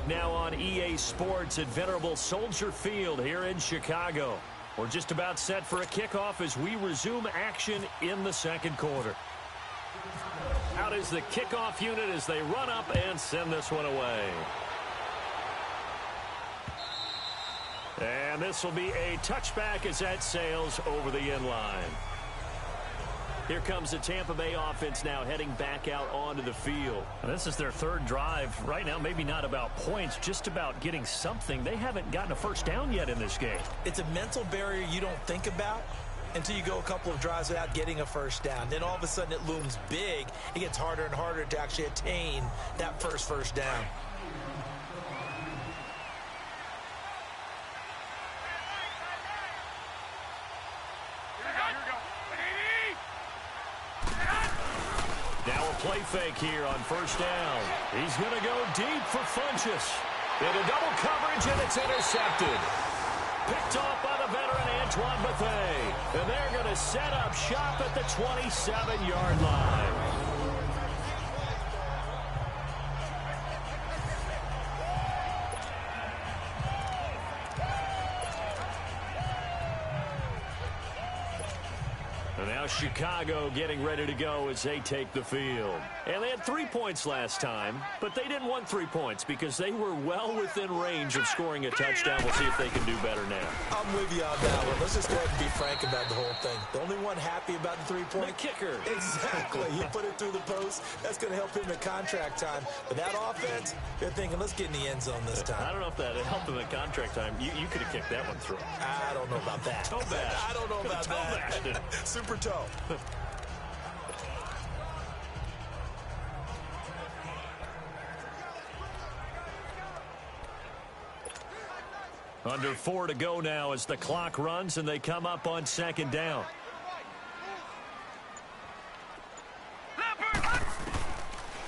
back now on EA Sports at venerable Soldier Field here in Chicago. We're just about set for a kickoff as we resume action in the second quarter. Out is the kickoff unit as they run up and send this one away. And this will be a touchback as that sails over the end line. Here comes the Tampa Bay offense now heading back out onto the field. And this is their third drive. Right now, maybe not about points, just about getting something. They haven't gotten a first down yet in this game. It's a mental barrier you don't think about until you go a couple of drives without getting a first down. Then all of a sudden it looms big. It gets harder and harder to actually attain that first down. Play fake here on first down. He's going to go deep for Funchess. Into double coverage, and it's intercepted. Picked off by the veteran Antoine Bethea. And they're going to set up shop at the 27-yard line. Now Chicago getting ready to go as they take the field. And they had 3 points last time, but they didn't want 3 points because they were well within range of scoring a touchdown. We'll see if they can do better now. I'm with you on that one. Let's just go ahead and be frank about the whole thing. The only one happy about the 3-point. The kicker. Exactly. You put it through the post. That's going to help him in contract time. But that offense, they're thinking, let's get in the end zone this time. I don't know if that helped him in contract time. You could have kicked that one through. I don't know about that. Toe bash. I don't know about that. Super toe. Under 4 to go now as the clock runs and they come up on second down.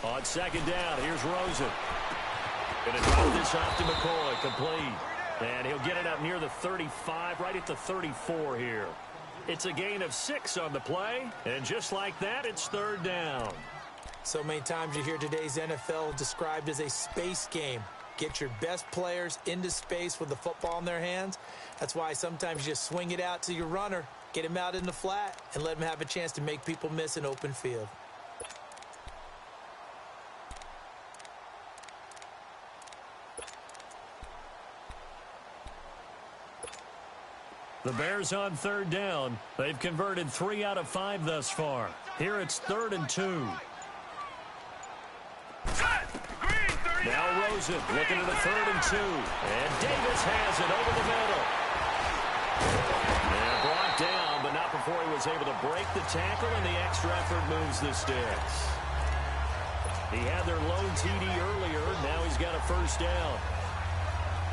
On second down, here's Rosen. Going to drop this off to McCoy, complete. And he'll get it up near the 35, right at the 34 here. It's a gain of 6 on the play, and just like that, it's third down. So many times you hear today's NFL described as a space game. Get your best players into space with the football in their hands. That's why sometimes you just swing it out to your runner, get him out in the flat, and let him have a chance to make people miss an open field. The Bears on third down. They've converted 3 out of 5 thus far. Here it's 3rd and 2. Now Rosen looking at the 3rd and 2. And Davis has it over the middle. And brought down, but not before he was able to break the tackle, and the extra effort moves the sticks. He had their lone TD earlier. Now he's got a first down.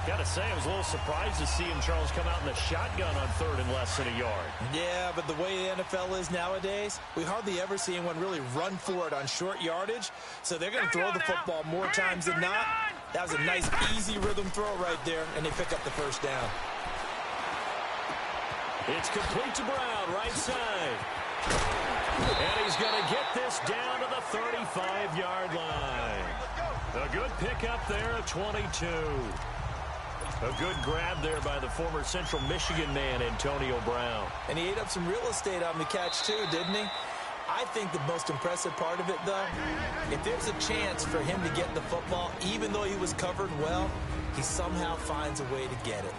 Got to say, I was a little surprised to see him, Charles, come out in the shotgun on 3rd and less than a yard. Yeah, but the way the NFL is nowadays, we hardly ever see anyone really run for it on short yardage. So they're going to throw the football more times than not. That was a nice, easy rhythm throw right there, and they pick up the first down. It's complete to Brown, right side. And he's going to get this down to the 35-yard line. A good pickup there at 22. A good grab there by the former Central Michigan man, Antonio Brown. And he ate up some real estate on the catch, too, didn't he? I think the most impressive part of it, though, if there's a chance for him to get the football, even though he was covered well, he somehow finds a way to get it.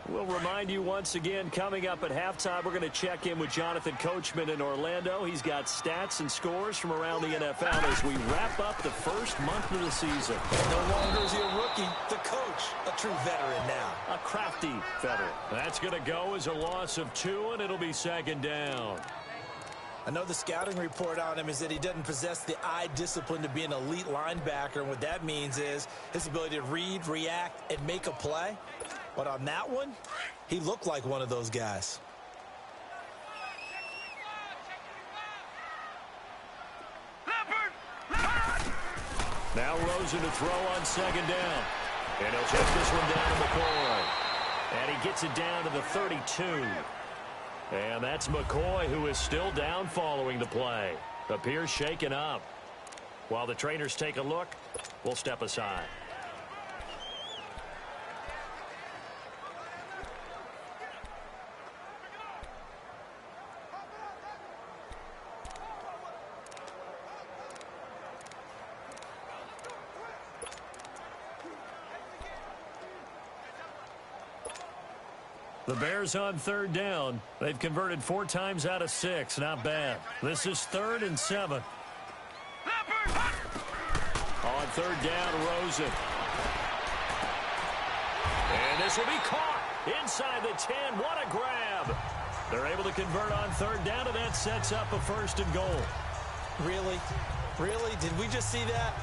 We'll remind you once again, coming up at halftime, we're going to check in with Jonathan Coachman in Orlando. He's got stats and scores from around the NFL as we wrap up the first month of the season. No longer is he a rookie, the coach, a true veteran now. A crafty veteran. That's going to go as a loss of 2, and it'll be second down. I know the scouting report on him is that he doesn't possess the eye discipline to be an elite linebacker, and what that means is his ability to read, react, and make a play. But on that one, he looked like one of those guys. Now Rosen to throw on second down. And he'll check this one down to McCoy. And he gets it down to the 32. And that's McCoy, who is still down following the play. Appears shaken up. While the trainers take a look, we'll step aside. The Bears on third down. They've converted 4 times out of 6. Not bad. This is 3rd and 7. On third down, Rosen. And this will be caught inside the 10. What a grab. They're able to convert on third down, and that sets up a 1st and goal. Really? Really? Did we just see that?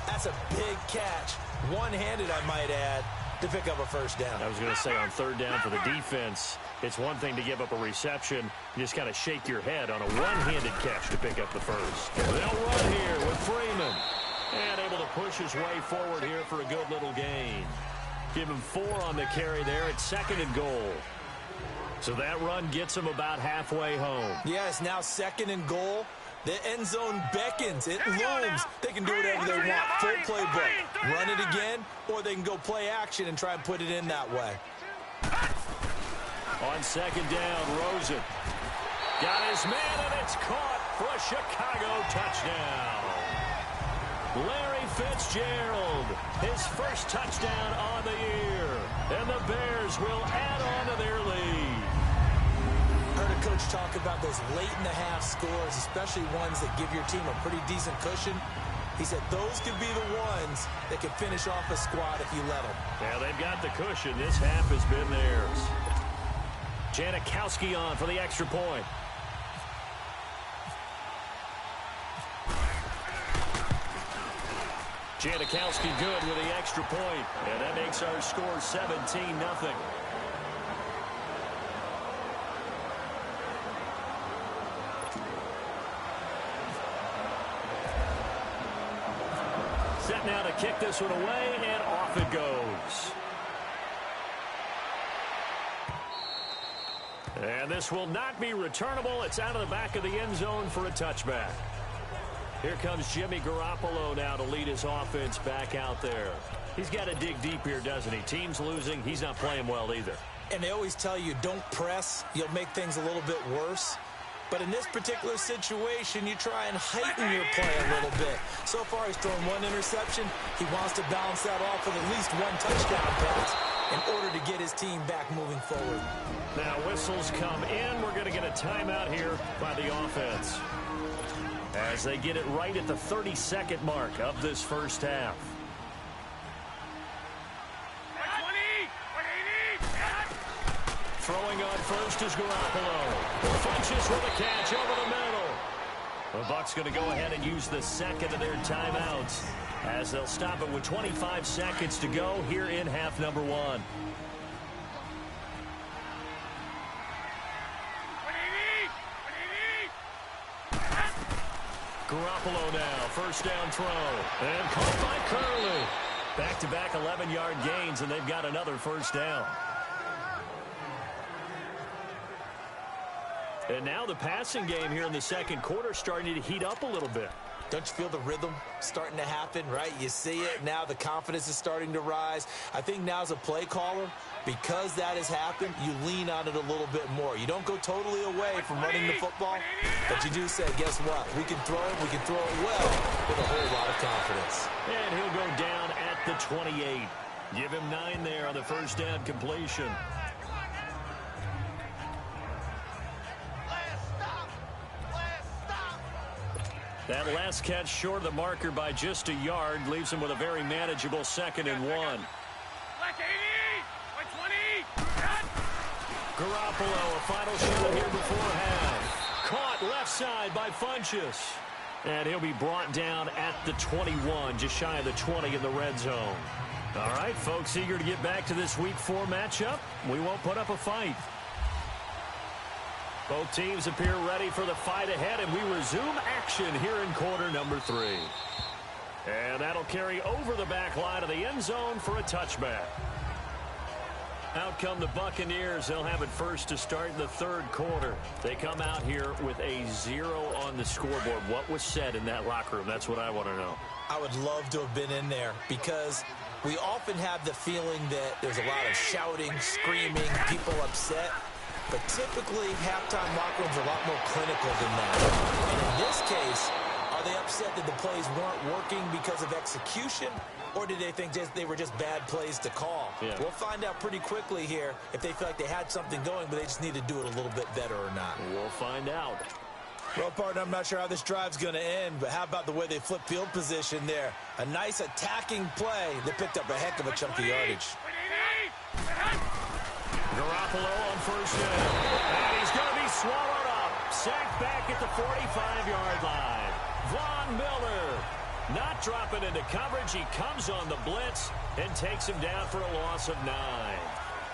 That's a big catch. One-handed, I might add, to pick up a 1st down. I was going to say on third down for the defense, it's one thing to give up a reception. You just kind of shake your head on a one-handed catch to pick up the 1st. They'll run here with Freeman. And able to push his way forward here for a good little gain. Give him 4 on the carry there at 2nd and goal. So that run gets him about halfway home. Yeah, it's now 2nd and goal. The end zone beckons. It looms. They can do whatever they want. Full playbook. Run it again, or they can go play action and try and put it in that way. On 2nd down, Rosen. Got his man, and it's caught for a Chicago touchdown. Larry Fitzgerald, his first touchdown on the year. And the Bears will add on to their lead. Heard a coach talk about those late-in-the-half scores, especially ones that give your team a pretty decent cushion. He said those could be the ones that could finish off a squad if you let them. Yeah, they've got the cushion. This half has been theirs. Janikowski on for the extra point. Janikowski good with the extra point. And that makes our score 17-0. Set now to kick this one away, and off it goes. And this will not be returnable. It's out of the back of the end zone for a touchback. Here comes Jimmy Garoppolo now to lead his offense back out there. He's got to dig deep here, doesn't he? Team's losing. He's not playing well either. And they always tell you, don't press. You'll make things a little bit worse. But in this particular situation, you try and heighten your play a little bit. So far, he's thrown 1 interception. He wants to balance that off with at least 1 touchdown pass in order to get his team back moving forward. Now, whistles come in. We're going to get a timeout here by the offense, as they get it right at the 32nd mark of this first half. Throwing on first is Garoppolo. Funches with a catch over the middle. The Bucs going to go ahead and use the second of their timeouts, as they'll stop it with 25 seconds to go here in half number 1. Garoppolo now, first down throw. And caught by Curley. Back-to-back 11-yard gains, and they've got another first down. And now the passing game here in the second quarter starting to heat up a little bit. Don't you feel the rhythm starting to happen, right? You see it. Now the confidence is starting to rise. I think now as a play caller, because that has happened, you lean on it a little bit more. You don't go totally away from running the football, but you do say, guess what? We can throw it. We can throw it well with a whole lot of confidence. And he'll go down at the 28. Give him 9 there on the first down completion. That last catch short of the marker by just a yard leaves him with a very manageable 2nd and 1. Garoppolo, a final shot here before half. Caught left side by Funches. And he'll be brought down at the 21, just shy of the 20 in the red zone. All right, folks, eager to get back to this Week 4 matchup. We won't put up a fight. Both teams appear ready for the fight ahead, and we resume action here in quarter number 3. And that'll carry over the back line of the end zone for a touchback. Out come the Buccaneers. They'll have it first to start in the third quarter. They come out here with a 0 on the scoreboard. What was said in that locker room? That's what I want to know. I would love to have been in there because we often have the feeling that there's a lot of shouting, screaming, people upset. But typically, halftime locker rooms are a lot more clinical than that. And in this case, are they upset that the plays weren't working because of execution? Or did they think they were just bad plays to call? Yeah. We'll find out pretty quickly here if they feel like they had something going, but they just need to do it a little bit better or not. We'll find out. Well, partner, I'm not sure how this drive's going to end, but how about the way they flip field position there? A nice attacking play that picked up a heck of a chunk of yardage. Garoppolo on first down. And he's going to be swallowed up. Sacked back at the 45-yard line. Von Miller not dropping into coverage. He comes on the blitz and takes him down for a loss of 9.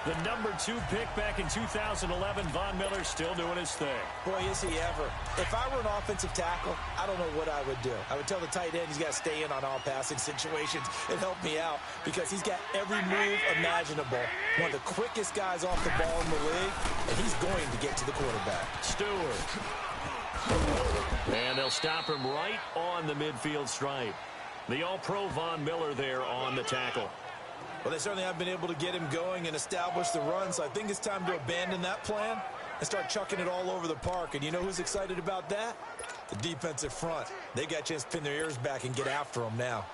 The number 2 pick back in 2011, Von Miller still doing his thing. Boy, is he ever. If I were an offensive tackle, I don't know what I would do. I would tell the tight end he's got to stay in on all passing situations and help me out because he's got every move imaginable. One of the quickest guys off the ball in the league, and he's going to get to the quarterback. Stewart. And they'll stop him right on the midfield stripe. The All-Pro Von Miller there on the tackle. Well, they certainly have been able to get him going and establish the run, so I think it's time to abandon that plan and start chucking it all over the park. And you know who's excited about that? The defensive front. They got a chance to pin their ears back and get after him now.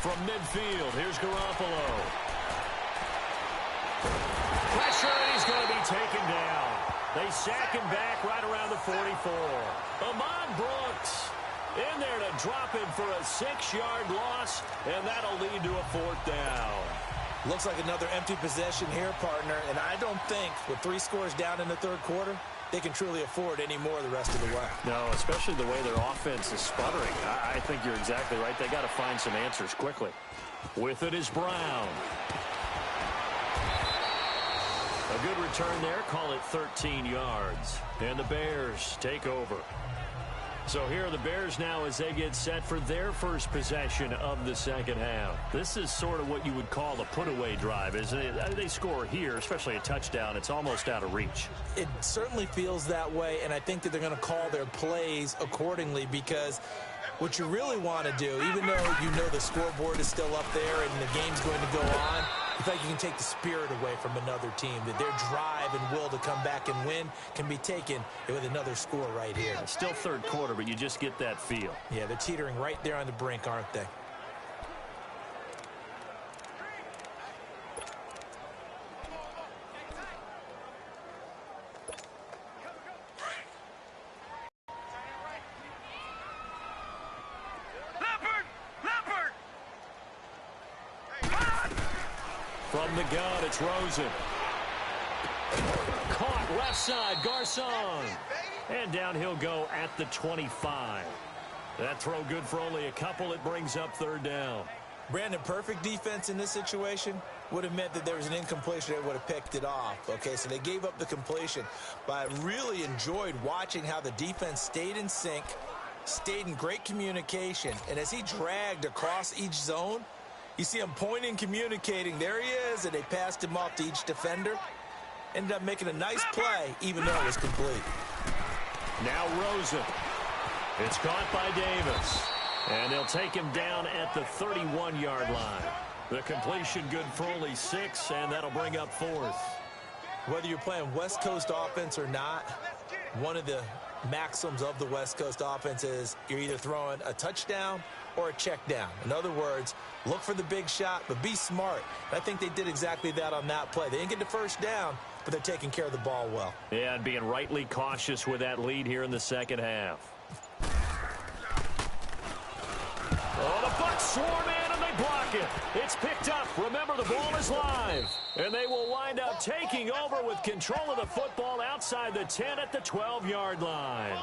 From midfield, here's Garoppolo. Pressure, and he's going to be taken down. They sack him back right around the 44. Ahman Brooks in there to drop him for a 6-yard loss, and that'll lead to a 4th down. Looks like another empty possession here, partner, and I don't think with 3 scores down in the third quarter, they can truly afford any more the rest of the way. No, especially the way their offense is sputtering. I think you're exactly right. They got to find some answers quickly. With it is Brown. A good return there. Call it 13 yards. And the Bears take over. So here are the Bears now as they get set for their first possession of the second half. This is sort of what you would call a put-away drive. As they score here, especially a touchdown, it's almost out of reach. It certainly feels that way, and I think that they're going to call their plays accordingly because what you really want to do, even though you know the scoreboard is still up there and the game's going to go on, I feel like you can take the spirit away from another team, that their drive and will to come back and win can be taken with another score right here. It's still third quarter, but you just get that feel. Yeah, they're teetering right there on the brink, aren't they? From the gun, it's Rosen. Caught left side, Garcon. And down he'll go at the 25. That throw good for only a couple. It brings up 3rd down. Brandon, perfect defense in this situation would have meant that there was an incompletion that would have picked it off. Okay, so they gave up the completion. But I really enjoyed watching how the defense stayed in sync, stayed in great communication. And as he dragged across each zone, you see him pointing, communicating. There he is, and they passed him off to each defender. Ended up making a nice play, even though it was complete. Now Rosen. It's caught by Davis. And they'll take him down at the 31-yard line. The completion good for only 6, and that'll bring up 4th. Whether you're playing West Coast offense or not, one of the maxims of the West Coast offense is you're either throwing a touchdown or a check down. In other words, look for the big shot, but be smart. And I think they did exactly that on that play. They didn't get the first down, but they're taking care of the ball well. Yeah, and being rightly cautious with that lead here in the second half. Oh, the Bucs swarm in, and they block it. It's picked up. Remember, the ball is live. And they will wind up taking over with control of the football outside the 10 at the 12-yard line.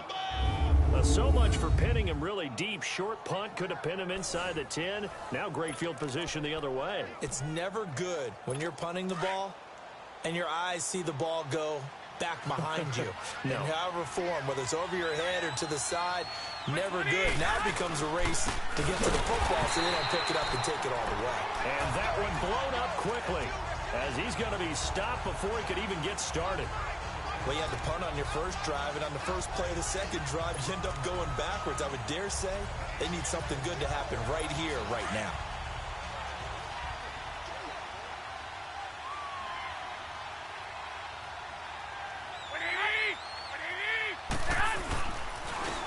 So much for pinning him really deep. Short punt could have pinned him inside the 10. Now great field position the other way. It's never good when you're punting the ball and your eyes see the ball go back behind you. No. In however form, whether it's over your head or to the side, Never good. Now it becomes a race to get to the football so they don't pick it up and take it all the way. And that one blown up quickly as he's going to be stopped before he could even get started. Well, you had to punt on your first drive, and on the first play of the second drive, you end up going backwards. I would dare say they need something good to happen right here, right now.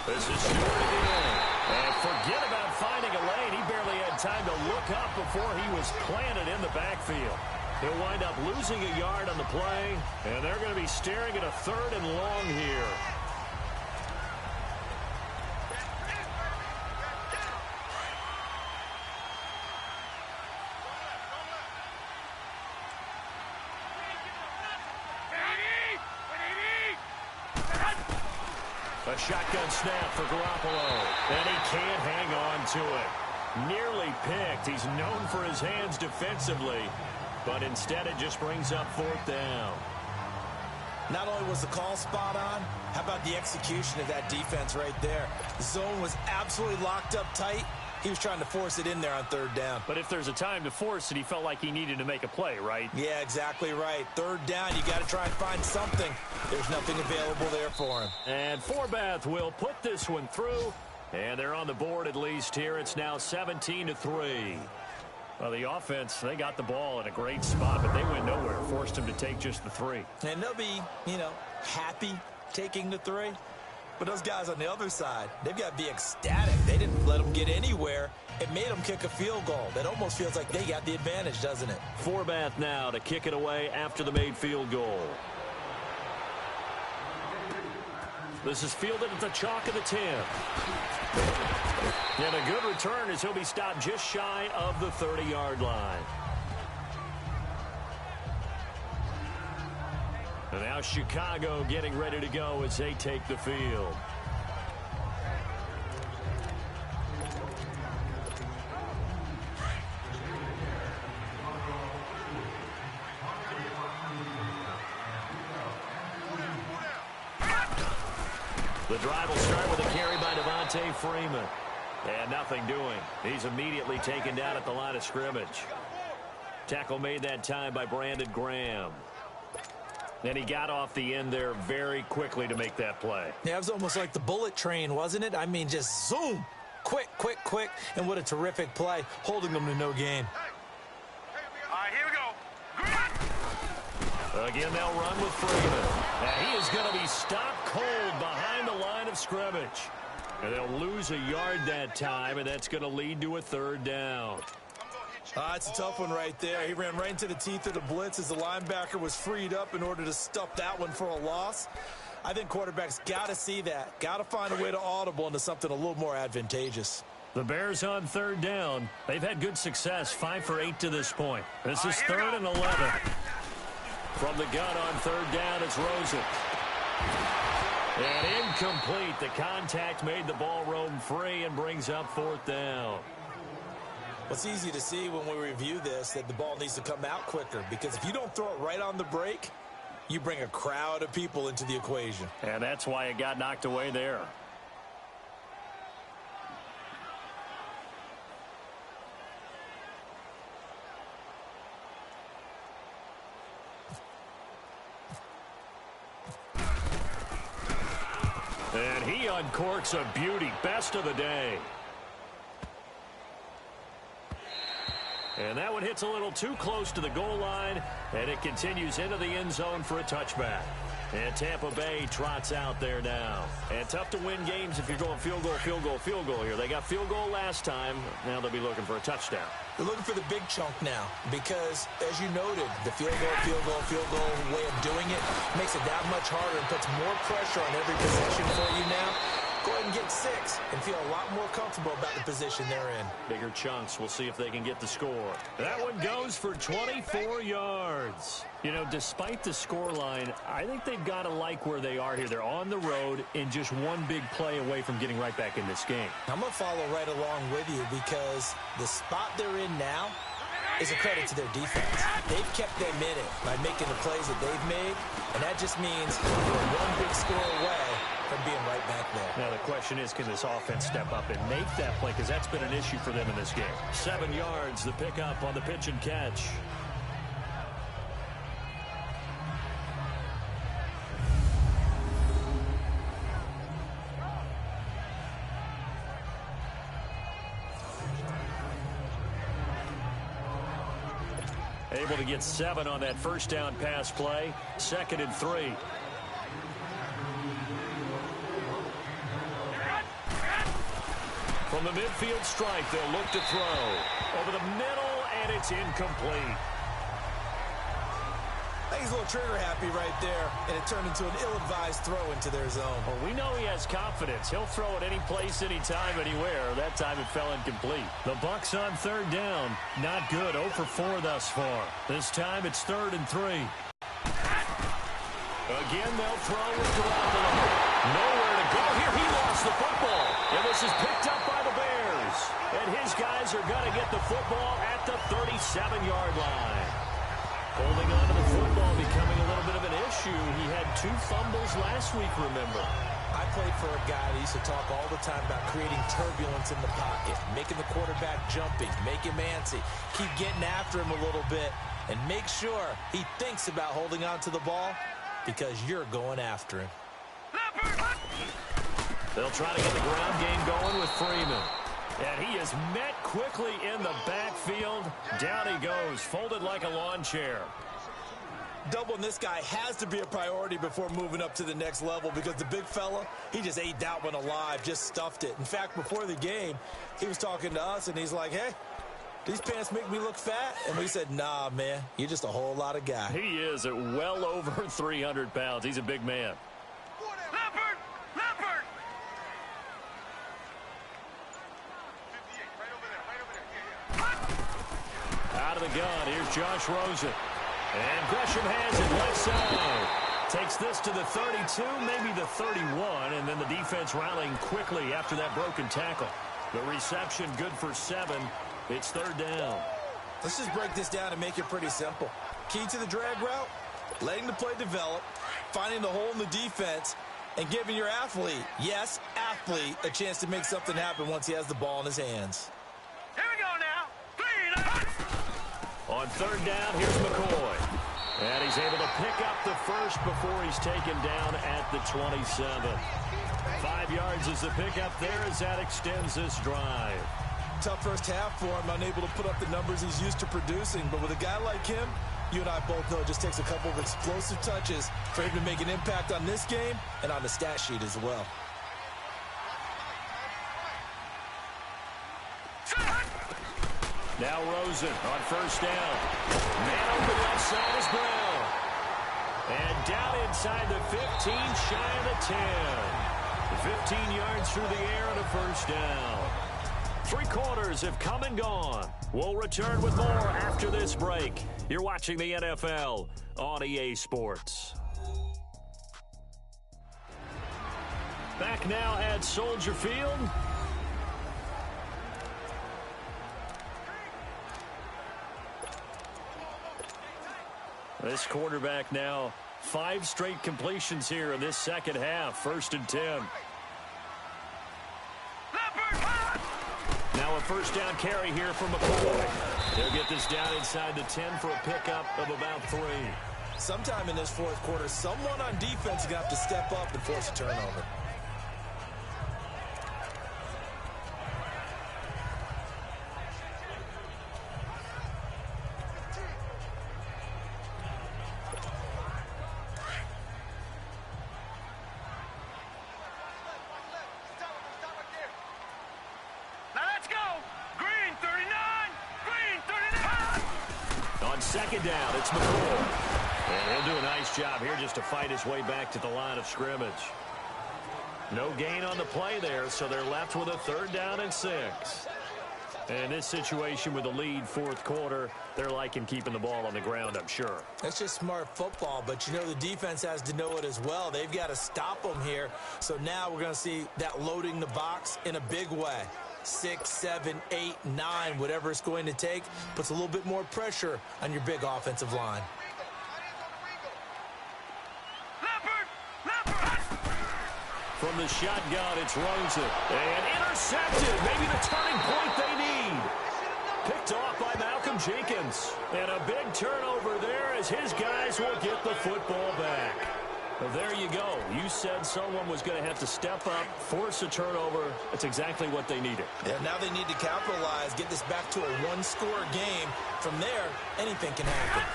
This is Stewart again. And forget about finding a lane. He barely had time to look up before he was planted in the backfield. He'll wind up losing a yard on the play, and they're going to be staring at a 3rd and long here. A shotgun snap for Garoppolo, and he can't hang on to it. Nearly picked. He's known for his hands defensively, but instead it just brings up 4th down. Not only was the call spot on, how about the execution of that defense right there? The zone was absolutely locked up tight. He was trying to force it in there on 3rd down. But if there's a time to force it, he felt like he needed to make a play, right? Yeah, exactly right. 3rd down, you got to try and find something. There's nothing available there for him. And Forbath will put this one through, and they're on the board at least here. It's now 17-3. Well, the offense, they got the ball in a great spot, but they went nowhere. Forced him to take just the 3. And they'll be, happy taking the 3. But those guys on the other side, they've got to be ecstatic. They didn't let them get anywhere. It made them kick a field goal. That almost feels like they got the advantage, doesn't it? Forbath now to kick it away after the made field goal. This is fielded at the chalk of the 10. And a good return as he'll be stopped just shy of the 30-yard line. And now Chicago getting ready to go as they take the field. The drive will start with a carry by Devontae Freeman. And nothing doing. He's immediately taken down at the line of scrimmage. Tackle made that time by Brandon Graham. And he got off the end there very quickly to make that play. Yeah, it was almost like the bullet train, wasn't it? I mean, just zoom. Quick, quick, quick. And what a terrific play, holding them to no gain. All right, here we go. Again, they'll run with Freeman. And he is going to be stopped cold behind the line of scrimmage. And they'll lose a yard that time, and that's going to lead to a 3rd down. It's a tough one right there. He ran right into the teeth of the blitz as the linebacker was freed up in order to stuff that one for a loss. I think quarterbacks got to see that. Got to find a way to audible into something a little more advantageous. The Bears on 3rd down. They've had good success, 5 for 8 to this point. This is 3rd and 11. From the gun on 3rd down, it's Rosen. And incomplete. The contact made the ball roam free and brings up 4th down. Well, it's easy to see when we review this that the ball needs to come out quicker, because if you don't throw it right on the break, you bring a crowd of people into the equation. And that's why it got knocked away there. And he uncorks a beauty. Best of the day. And that one hits a little too close to the goal line, and it continues into the end zone for a touchback. And Tampa Bay trots out there now. And tough to win games if you're going field goal, field goal, field goal here. They got field goal last time. Now they'll be looking for a touchdown. They're looking for the big chunk now because, as you noted, the field goal way of doing it makes it that much harder and puts more pressure on every possession for you now. Go ahead and get 6 and feel a lot more comfortable about the position they're in. Bigger chunks. We'll see if they can get the score. That one goes for 24 yards. You know, despite the scoreline, I think they've got to like where they are here. They're on the road and just one big play away from getting right back in this game. I'm going to follow right along with you because the spot they're in now is a credit to their defense. They've kept them in it by making the plays that they've made, and that just means they're one big score away and being right back there. Now the question is, can this offense step up and make that play? Because that's been an issue for them in this game. 7 yards, the pickup on the pitch and catch. Able to get 7 on that first down pass play. 2nd and 3. From the midfield stripe, they'll look to throw. Over the middle, and it's incomplete. I think he's a little trigger happy right there, and it turned into an ill-advised throw into their zone. Well, we know he has confidence. He'll throw it any place, anytime, anywhere. That time it fell incomplete. The Bucs on 3rd down. Not good. 0 for 4 thus far. This time it's 3rd and 3. Again, they'll throw with Garoppolo. Nowhere to go here. He lost the football. And this is picked up by the Bears. And his guys are going to get the football at the 37-yard line. Holding on to the football becoming a little bit of an issue. He had 2 fumbles last week, remember. I played for a guy that used to talk all the time about creating turbulence in the pocket, making the quarterback jumpy, make him antsy, keep getting after him a little bit, and make sure he thinks about holding on to the ball because you're going after him. They'll try to get the ground game going with Freeman. And he is met quickly in the backfield. Down he goes, folded like a lawn chair. Doubling this guy has to be a priority before moving up to the next level because the big fella, he just ate that one alive, just stuffed it. In fact, before the game, he was talking to us, and he's like, hey, these pants make me look fat? And we said, nah, man, you're just a whole lot of guy. He is at well over 300 pounds. He's a big man. Out of the gun, here's Josh Rosen. And Gresham has it left side. Takes this to the 32, maybe the 31, and then the defense rallying quickly after that broken tackle. The reception good for 7. It's 3rd down. Let's just break this down and make it pretty simple. Key to the drag route, letting the play develop, finding the hole in the defense, and giving your athlete, yes, athlete, a chance to make something happen once he has the ball in his hands. Here we go now. 3. On 3rd down, here's McCoy. And he's able to pick up the first before he's taken down at the 27. 5 yards is the pickup there as that extends this drive. Tough first half for him, unable to put up the numbers he's used to producing. But with a guy like him, you and I both know it just takes a couple of explosive touches for him to make an impact on this game and on the stat sheet as well. Now Rosen on 1st down. Man open left side is Brown. And down inside the 15, shy of the 10. 15 yards through the air and a 1st down. 3 quarters have come and gone. We'll return with more after this break. You're watching the NFL on EA Sports. Back now at Soldier Field. This quarterback now 5 straight completions here in this second half. 1st and 10. Now a 1st down carry here from McCoy. They'll get this down inside the 10 for a pickup of about 3. Sometime in this 4th quarter, someone on defense is going to have to step up and force a turnover. Second down, it's McCoy. And he'll do a nice job here just to fight his way back to the line of scrimmage. No gain on the play there, so they're left with a 3rd down and 6. And in this situation with the lead 4th quarter, they're liking keeping the ball on the ground, I'm sure. That's just smart football, but you know the defense has to know it as well. They've got to stop them here. So now we're going to see that loading the box in a big way. 6, 7, 8, 9, whatever it's going to take, puts a little bit more pressure on your big offensive line. From the shotgun, it's Rosen. And intercepted. Maybe the turning point they need. Picked off by Malcolm Jenkins. And a big turnover there as his guys will get the football back. Well, there you go. You said someone was going to have to step up, force a turnover. That's exactly what they needed. Yeah, now they need to capitalize, get this back to a one-score game. From there, anything can happen.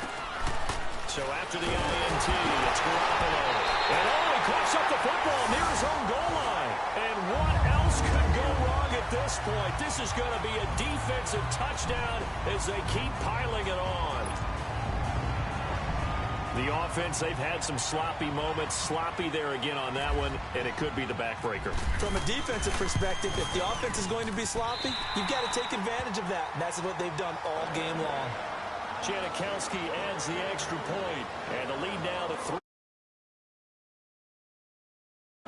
So after the INT, it's Garoppolo. And he coughs up the football near his own goal line. And what else could go wrong at this point? This is going to be a defensive touchdown as they keep piling it on. The offense, they've had some sloppy moments. Sloppy there again on that one, and it could be the backbreaker. From a defensive perspective, if the offense is going to be sloppy, you've got to take advantage of that. And that's what they've done all game long. Janikowski adds the extra point, and the lead now to 3.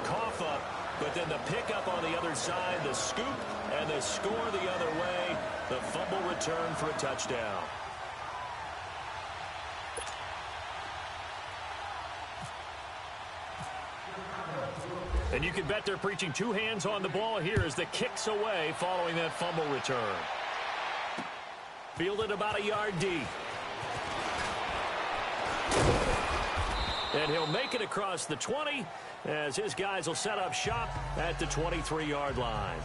Cough up, but then the pickup on the other side, the scoop, and the score the other way. The fumble return for a touchdown. And you can bet they're preaching two hands on the ball here as the kick's away following that fumble return. Fielded about a yard deep. And he'll make it across the 20 as his guys will set up shop at the 23-yard line.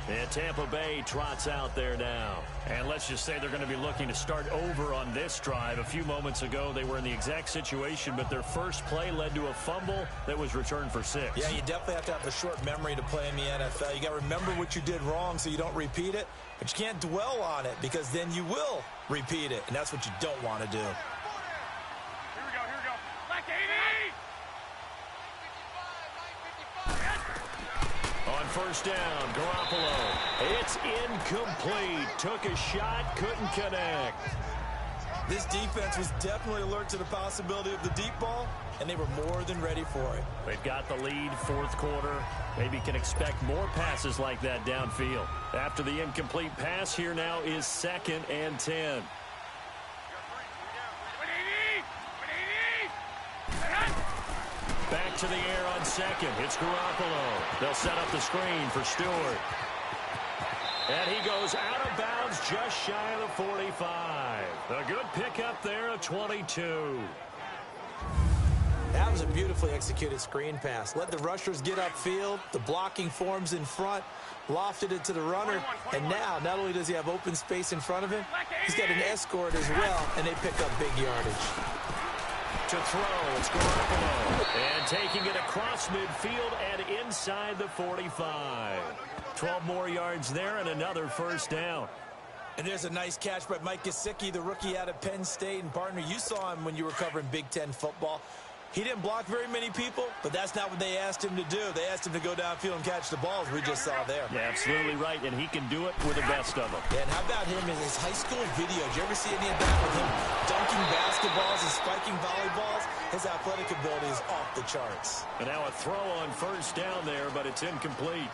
And Tampa Bay trots out there now. And let's just say they're going to be looking to start over on this drive. A few moments ago, they were in the exact situation, but their first play led to a fumble that was returned for 6. Yeah, you definitely have to have a short memory to play in the NFL. You got to remember what you did wrong so you don't repeat it, but you can't dwell on it because then you will repeat it, and that's what you don't want to do. Here we go. Black 80! On first down, Garoppolo. It's incomplete. Took a shot, couldn't connect. This defense was definitely alert to the possibility of the deep ball, and they were more than ready for it. They've got the lead, fourth quarter. Maybe can expect more passes like that downfield. After the incomplete pass, here now is 2nd and 10. Back to the air on second. It's Garoppolo. They'll set up the screen for Stewart. And he goes out of bounds just shy of the 45. A good pickup there, a 22. That was a beautifully executed screen pass. Let the rushers get upfield. The blocking forms in front. Lofted it to the runner. And now, not only does he have open space in front of him, he's got an escort as well, and they pick up big yardage. To throw, it's Garoppolo. And taking it across midfield and inside the 45. 12 more yards there and another first down. And there's a nice catch by Mike Gesicki, the rookie out of Penn State. And partner, you saw him when you were covering Big Ten football. He didn't block very many people, but that's not what they asked him to do. They asked him to go downfield and catch the balls we just saw there. Yeah, absolutely right, and he can do it with the best of them. Yeah, and how about him in his high school video? Did you ever see any of that with him dunking basketballs and spiking volleyballs? His athletic ability is off the charts. And now a throw on first down there, but it's incomplete.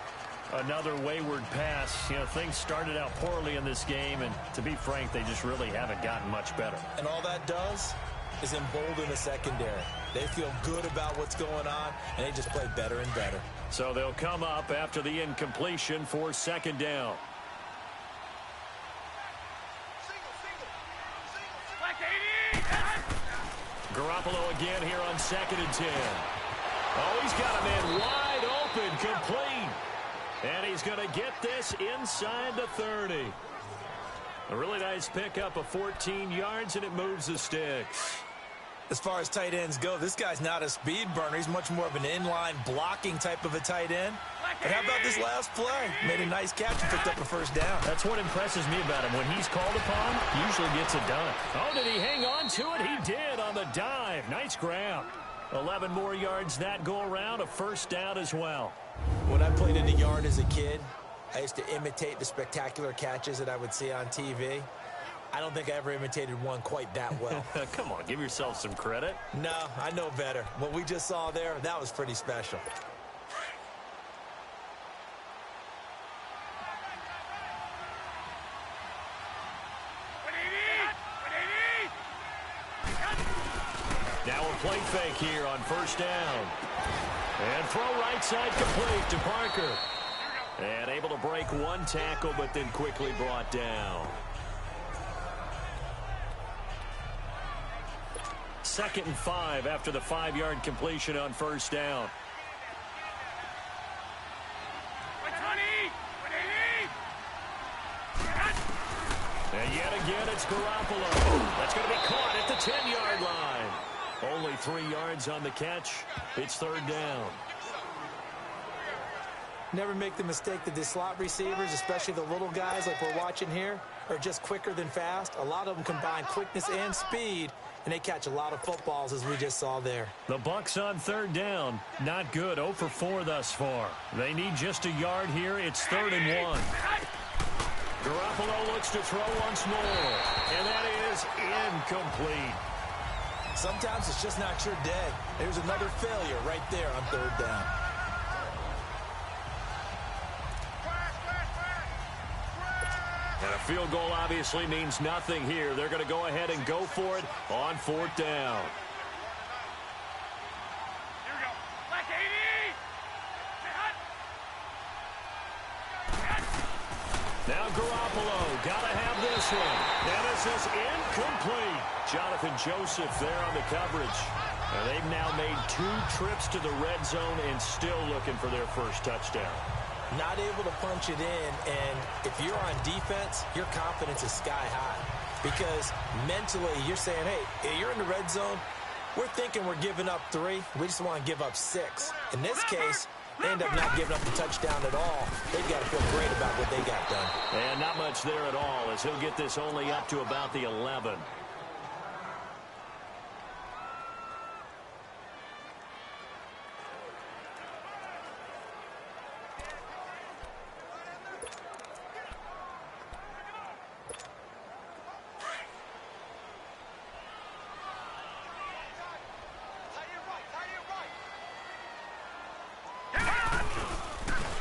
Another wayward pass. You know, things started out poorly in this game, and to be frank, they just really haven't gotten much better. And all that does is embolden the secondary. They feel good about what's going on, and they just play better and better. So they'll come up after the incompletion for second down. Garoppolo again here on 2nd and 10. Oh, he's got a man wide open, complete. And he's going to get this inside the 30. A really nice pickup of 14 yards, and it moves the sticks. As far as tight ends go, this guy's not a speed burner. He's much more of an inline blocking type of a tight end. But how about this last play? Made a nice catch and picked up a first down. That's what impresses me about him. When he's called upon, usually gets it done. Oh, did he hang on to it? He did on the dive. Nice grab. 11 more yards that go around, a first down as well. When I played in the yard as a kid, I used to imitate the spectacular catches that I would see on TV. I don't think I ever imitated one quite that well. Come on, give yourself some credit. No, I know better. What we just saw there, that was pretty special. Now a play fake here on first down. And throw right side complete to Parker. And able to break one tackle, but then quickly brought down. 2nd and 5 after the 5-yard completion on first down. And yet again, it's Garoppolo. That's going to be caught at the 10-yard line. Only 3 yards on the catch. It's 3rd down. Never make the mistake that the slot receivers, especially the little guys like we're watching here, are just quicker than fast. A lot of them combine quickness and speed, and they catch a lot of footballs, as we just saw there. The Bucs on 3rd down. Not good. 0 for 4 thus far. They need just a yard here. It's 3rd and 1. Garoppolo looks to throw once more, and that is incomplete. Sometimes it's just not your day. There's another failure right there on 3rd down. And a field goal obviously means nothing here. They're going to go ahead and go for it on 4th down. Here we go. Black 80. Now Garoppolo, got to have this one. And this is incomplete. Jonathan Joseph there on the coverage. And they've now made 2 trips to the red zone and still looking for their first touchdown. Not able to punch it in, and if you're on defense, your confidence is sky high. Because mentally, you're saying, hey, you're in the red zone. We're thinking we're giving up 3. We just want to give up 6. In this case, they end up not giving up the touchdown at all. They've got to feel great about what they got done. And not much there at all, as he'll get this only up to about the 11.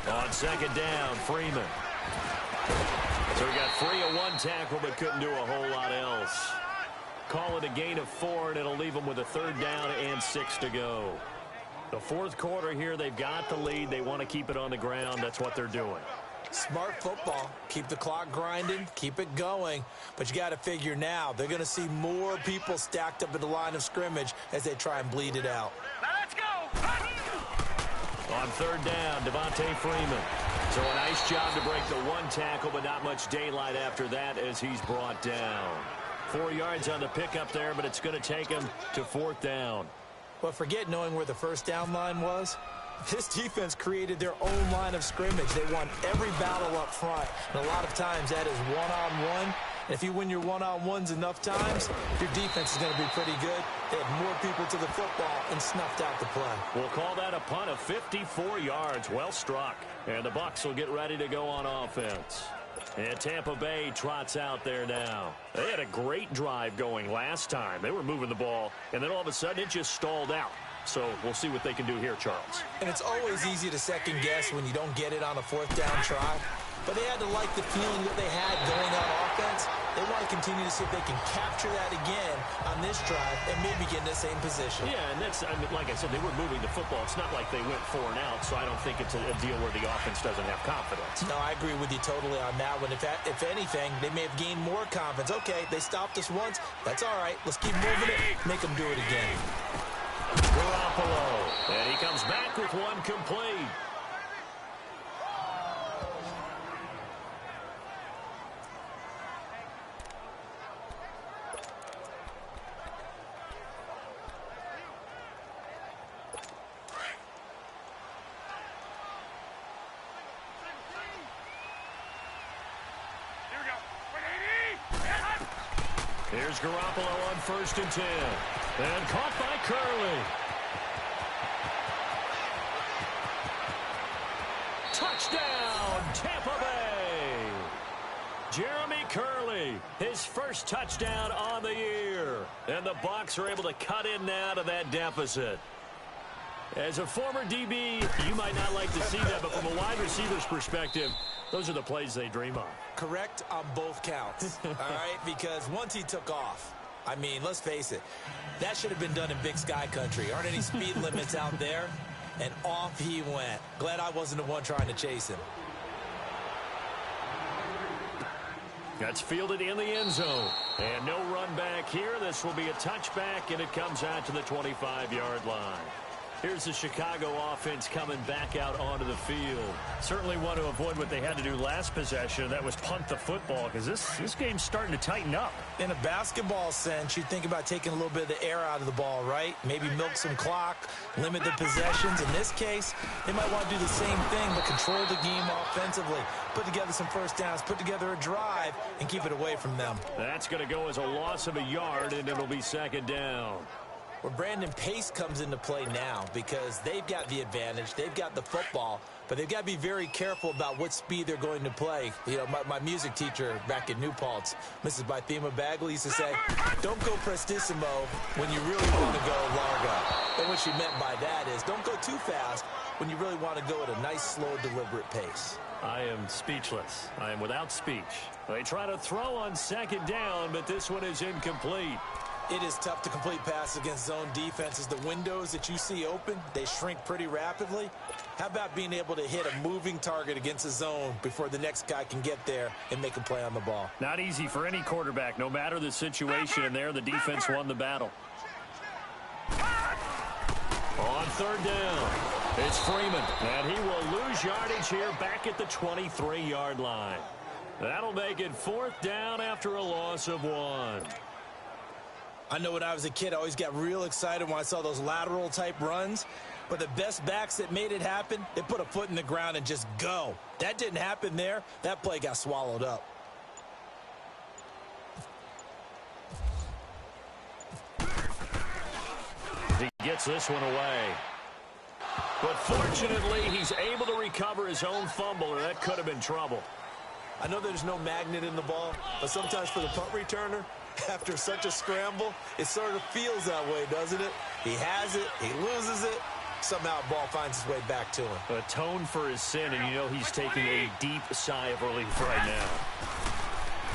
On 2nd down, Freeman. So he got free of 1 tackle, but couldn't do a whole lot else. Call it a gain of 4, and it'll leave them with a 3rd down and 6 to go. The 4th quarter here, they've got the lead. They want to keep it on the ground. That's what they're doing. Smart football. Keep the clock grinding. Keep it going. But you got to figure now, they're going to see more people stacked up at the line of scrimmage as they try and bleed it out. Now let's go. On 3rd down, Devontae Freeman. So a nice job to break the 1 tackle, but not much daylight after that as he's brought down. 4 yards on the pickup there, but it's going to take him to 4th down. But forget knowing where the first down line was. This defense created their own line of scrimmage. They won every battle up front. And a lot of times that is one-on-one. And if you win your one-on-ones enough times, your defense is going to be pretty good. They had more people to the football and snuffed out the play. We'll call that a punt of 54 yards. Well struck. And the Bucs will get ready to go on offense. And Tampa Bay trots out there now. They had a great drive going last time. They were moving the ball, and then all of a sudden it just stalled out. So we'll see what they can do here, Charles. And it's always easy to second guess when you don't get it on a 4th down try. But they had to like the feeling that they had going on offense. They want to continue to see if they can capture that again on this drive and maybe get in the same position. Yeah, and that's, I mean, like I said, they were moving the football. It's not like they went 4 and out, so I don't think it's a deal where the offense doesn't have confidence. No, I agree with you totally on that one. If anything, they may have gained more confidence. Okay, they stopped us once. That's all right. Let's keep moving it. Make them do it again. Garoppolo, and he comes back with 1 complete. Here's Garoppolo on 1st and 10. And caught by Curley. Touchdown, Tampa Bay. Jeremy Curley, his first touchdown on the year. And the Bucs are able to cut in now to that deficit. As a former DB, you might not like to see that, but from a wide receiver's perspective, those are the plays they dream of. Correct on both counts, all right? Because once he took off, I mean, let's face it. That should have been done in Big Sky Country. Aren't any speed limits out there? And off he went. Glad I wasn't the one trying to chase him. That's fielded in the end zone. And no run back here. This will be a touchback, and it comes out to the 25-yard line. Here's the Chicago offense coming back out onto the field. Certainly want to avoid what they had to do last possession. That was punt the football, because this game's starting to tighten up. In a basketball sense, you think about taking a little bit of the air out of the ball, right? Maybe milk some clock, limit the possessions. In this case, they might want to do the same thing, but control the game offensively. Put together some first downs, put together a drive, and keep it away from them. That's going to go as a loss of a yard, and it'll be second down. Well, Brandon, pace comes into play now because they've got the advantage. They've got the football, but they've got to be very careful about what speed they're going to play. You know, my music teacher back in New Paltz, Mrs. Bythema Bagley, used to say, don't go prestissimo when you really want to go largo. And what she meant by that is don't go too fast when you really want to go at a nice, slow, deliberate pace. I am speechless. I am without speech. They try to throw on second down, but this one is incomplete. It is tough to complete passes against zone defenses. The windows that you see open, they shrink pretty rapidly. How about being able to hit a moving target against a zone before the next guy can get there and make a play on the ball? Not easy for any quarterback, no matter the situation, and there the defense won the battle. On third down, it's Freeman, and he will lose yardage here back at the 23-yard line. That'll make it fourth down after a loss of 1. I know when I was a kid, I always got real excited when I saw those lateral-type runs. But the best backs that made it happen, they put a foot in the ground and just go. That didn't happen there. That play got swallowed up. He gets this one away. But fortunately, he's able to recover his own fumble, or that could have been trouble. I know there's no magnet in the ball, but sometimes for the punt returner, after such a scramble, it sort of feels that way, doesn't it? He has it, he loses it, somehow the ball finds its way back to him. Atone for his sin, and you know he's taking a deep sigh of relief right now.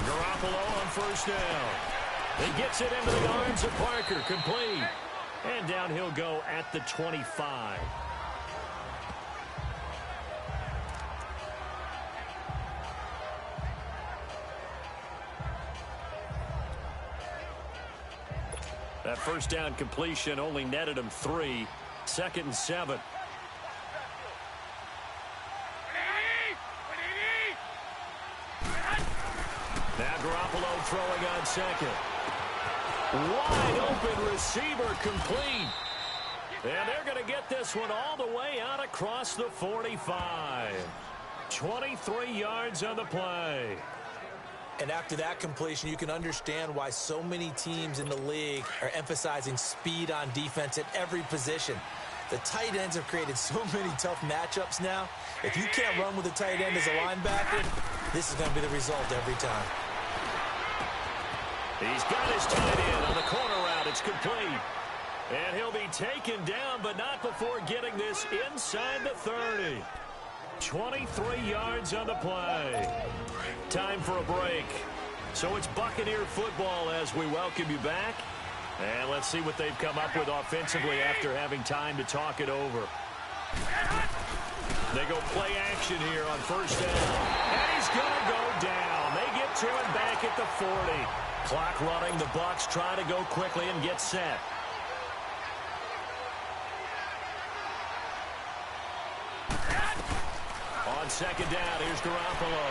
Garoppolo on first down. He gets it into the arms of Parker, complete. And down he'll go at the 25. That first down completion only netted him 3. 2nd and 7. Now Garoppolo throwing on second. Wide open receiver, complete. And they're going to get this one all the way out across the 45. 23 yards on the play. And after that completion, you can understand why so many teams in the league are emphasizing speed on defense at every position. The tight ends have created so many tough matchups now. If you can't run with a tight end as a linebacker, this is going to be the result every time. He's got his tight end on the corner route. It's complete. And he'll be taken down, but not before getting this inside the 30. 23 yards on the play. Time for a break. So it's Buccaneer football as we welcome you back. And let's see what they've come up with offensively after having time to talk it over. They go play action here on first down. And he's going to go down. They get to him back at the 40. Clock running. The Bucs try to go quickly and get set. On second down, here's Garoppolo.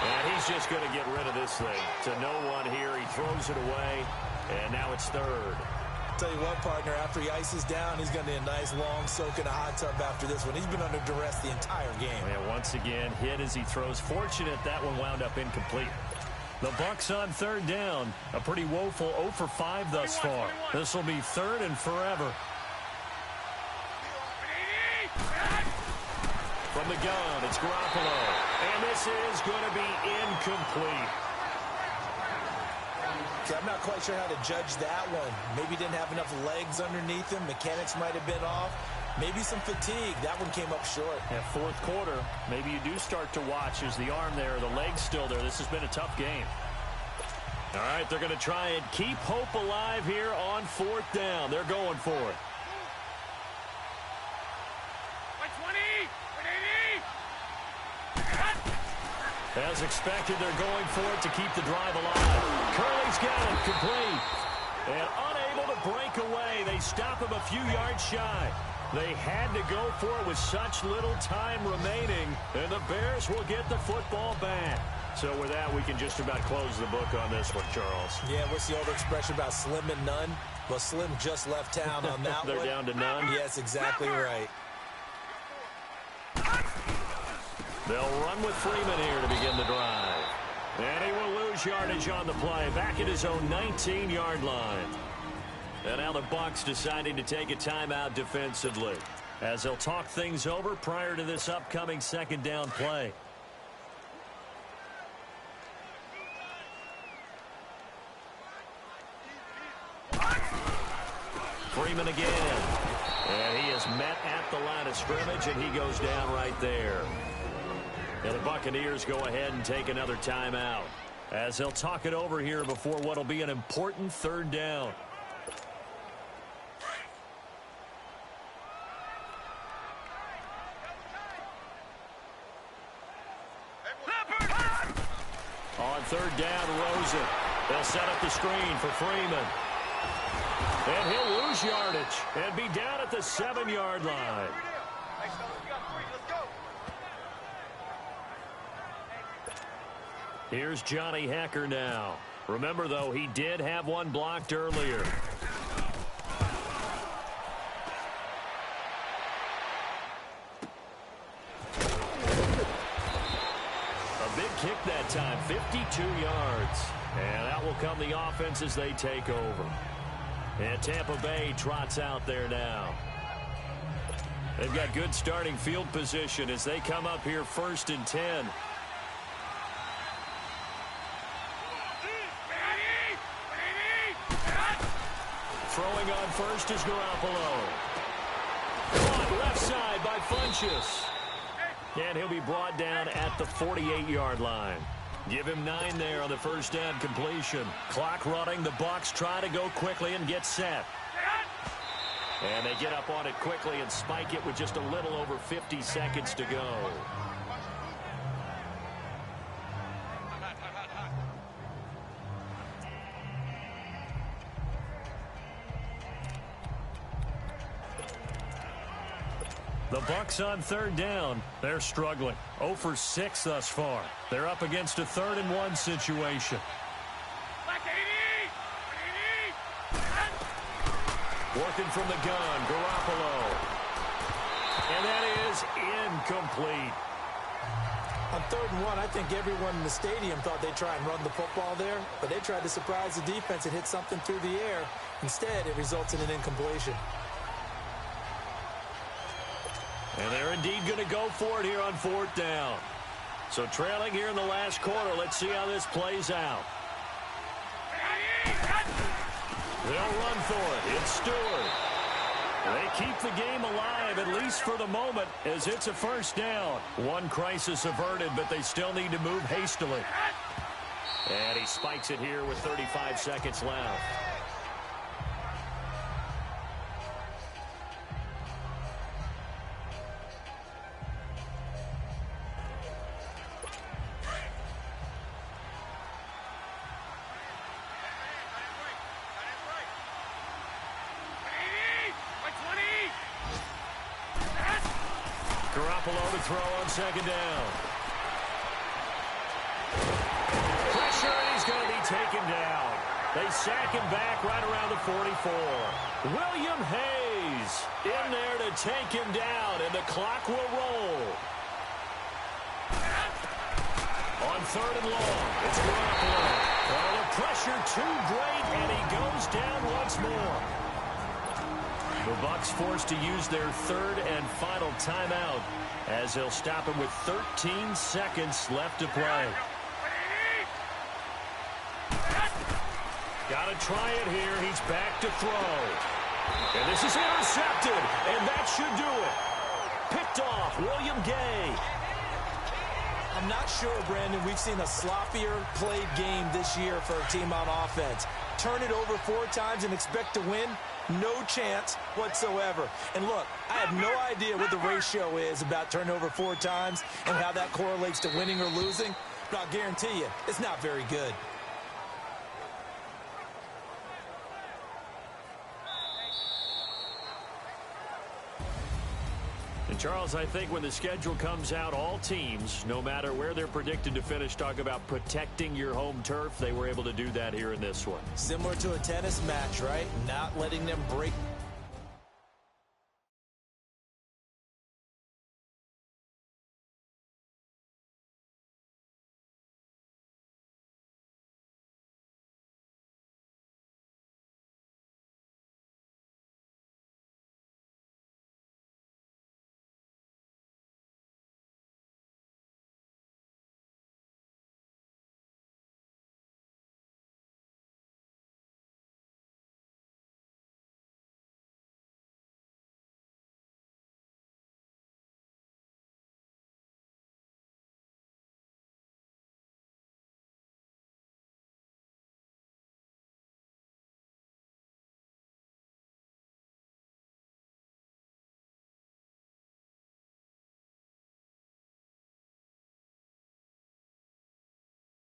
And he's just going to get rid of this thing. To no one here. He throws it away. And now it's third. Tell you what, partner, after he ices down, he's going to need a nice long soak in a hot tub after this one. He's been under duress the entire game. And once again, hit as he throws. Fortunate that one wound up incomplete. The Bucs on third down. A pretty woeful 0 for 5 thus far. This will be third and forever. From the gun, it's Garoppolo. And this is going to be incomplete. Okay, I'm not quite sure how to judge that one. Maybe didn't have enough legs underneath him. Mechanics might have been off. Maybe some fatigue. That one came up short. Yeah, fourth quarter, maybe you do start to watch as the arm there, the leg's still there. This has been a tough game. All right, they're going to try and keep hope alive here on fourth down. They're going for it. As expected, they're going for it to keep the drive alive. Curley's got it, complete. And unable to break away. They stop him a few yards shy. They had to go for it with such little time remaining, and the Bears will get the football back. So with that, we can just about close the book on this one, Charles. Yeah, what's the old expression about slim and none? Well, Slim just left town on that They're one. down to none? Yes, exactly right. They'll run with Freeman here to begin the drive. And he will lose yardage on the play, back at his own 19-yard line. And now the Bucs deciding to take a timeout defensively, as they'll talk things over prior to this upcoming second down play. Freeman again. And he is met at the line of scrimmage, and he goes down right there. And the Buccaneers go ahead and take another timeout, as they'll talk it over here before what will be an important third down. On third down, Rosen. They'll set up the screen for Freeman. And he'll lose yardage and be down at the 7-yard line. Here's Johnny Hekker now. Remember, though, he did have one blocked earlier. A big kick that time, 52 yards. And out will come the offense as they take over. And Tampa Bay trots out there now. They've got good starting field position as they come up here 1st and 10. Throwing on first is Garoppolo. Caught left side by Funchess. And he'll be brought down at the 48-yard line. Give him 9 there on the first down completion. Clock running. The Bucs try to go quickly and get set. And they get up on it quickly and spike it with just a little over 50 seconds to go. The Bucs on third down. They're struggling. 0 for 6 thus far. They're up against a 3rd and 1 situation. Working from the gun, Garoppolo. And that is incomplete. On 3rd and 1, I think everyone in the stadium thought they'd try and run the football there, but they tried to surprise the defense and hit something through the air. Instead, it results in an incompletion. And they're indeed going to go for it here on 4th down. So trailing here in the last quarter, let's see how this plays out. They'll run for it. It's Stewart. They keep the game alive, at least for the moment, as it's a first down. One crisis averted, but they still need to move hastily. And he spikes it here with 35 seconds left. Garoppolo to throw on second down. Pressure, and he's going to be taken down. They sack him back right around the 44. William Hayes in there to take him down, and the clock will roll. On 3rd and long, it's Garoppolo. Oh, the pressure too great, and he goes down once more. The Bucs forced to use their 3rd and final timeout, as they'll stop him with 13 seconds left to play. Got to try it here. He's back to throw. And this is intercepted, and that should do it. Picked off, William Gay. I'm not sure, Brandon, we've seen a sloppier played game this year for a team on offense. Turn it over 4 times and expect to win? No chance whatsoever. And look, I have no idea what the ratio is about turnover 4 times and how that correlates to winning or losing, but I'll guarantee you, it's not very good. And Charles, I think when the schedule comes out, all teams, no matter where they're predicted to finish, talk about protecting your home turf. They were able to do that here in this one. Similar to a tennis match, right? Not letting them break